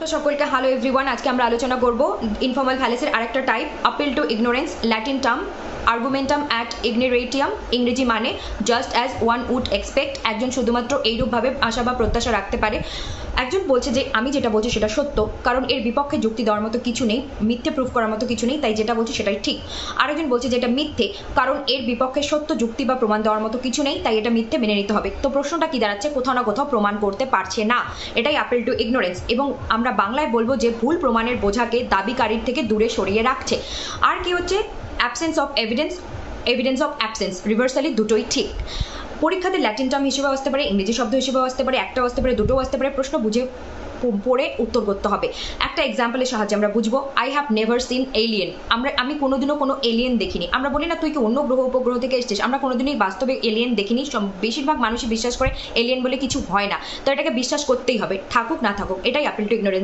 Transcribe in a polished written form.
তো সকলকে hello everyone. আজকে আমরা আলোচনা করব ইনফর্মাল ফ্যালেসির আরেকটা type, appeal to ignorance. Latin term argumentum ad ignorantiam, ইংরেজি মানে just as one would expect. একজন শুধুমাত্র এইরূপভাবে আশা বা প্রত্যাশা রাখতে পারে। একজন বলছে যে আমি যেটা বলছি সেটা সত্য, কারণ এর বিপক্ষে যুক্তি দেওয়ার মতো কিছু নেই, মিথ্যে প্রুফ করার মতো কিছু নেই, তাই যেটা বলছি সেটাই ঠিক। আরেকজন বলছে যে এটা মিথ্যে, কারণ এর বিপক্ষে সত্য যুক্তি বা প্রমাণ দেওয়ার মতো কিছু নেই, তাই এটা মিথ্যে মেনে নিতে হবে। তো প্রশ্নটা কি দাঁড়াচ্ছে? কোথাও না কোথাও প্রমাণ করতে পারছে না, এটাই আপিল টু ইগনোরেন্স। এবং আমরা বাংলায় বলবো যে ভুল প্রমাণের বোঝাকে দাবিকারীর থেকে দূরে সরিয়ে রাখছে। আর কি হচ্ছে? Absence of evidence, evidence of absence, reversally দুটোই ঠিক। পরীক্ষাতে ল্যাটিন টার্ম হিসেবে আসতে পারে, ইংরেজি শব্দ হিসেবে আসতে পারে, একটাও আসতে পারে, দুটোও আসতে পারে। প্রশ্ন বুঝে পড়ে উত্তর করতে হবে। একটা এক্সাম্পলের সাহায্যে আমরা বুঝবো। I have never seen alien. আমি কোনোদিনও কোনো এলিয়েন দেখিনি। আমরা বলি না তুই কি অন্য গ্রহ উপগ্রহ থেকে এসেছিস? আমরা কোনোদিনই বাস্তবে এলিয়েন দেখিনি। বেশিরভাগ মানুষই বিশ্বাস করে এলিয়েন বলে কিছু হয় না, তো এটাকে বিশ্বাস করতেই হবে, থাকুক না থাকুক। এটাই আপিল টু ইগনোরেন্স।